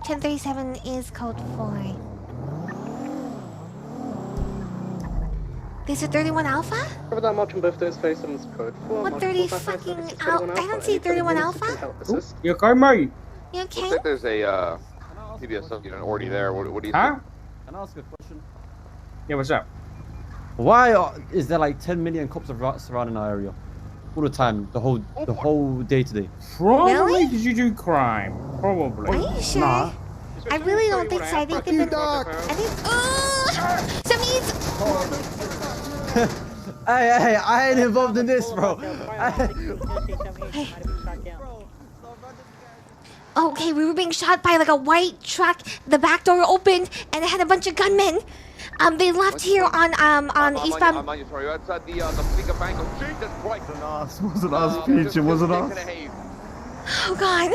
1037 is code 4. This is 31 Alpha? Cover that much on both those faces, code 4. What 30 fucking Alpha? I don't see 31 Alpha. You okay, mate? You okay? Looks like there's a PBS something already there. What do you huh? think? Can I ask a question? Yeah, what's up? Why is there like 10 million cops surrounding our area? All the time, the whole day today. Probably Really? because you do crime. Probably. Are you sure? Nah. I really don't think so. I think they've been... I think... Somebody's... Hey, I ain't involved in this, bro. Okay, we were being shot by like a white truck. The back door opened and it had a bunch of gunmen. They left here on eastbound. I'm on you, sorry. Outside the Flicker Bank. Oh, Jesus Christ. Wasn't us, Peach. It wasn't us. Oh God.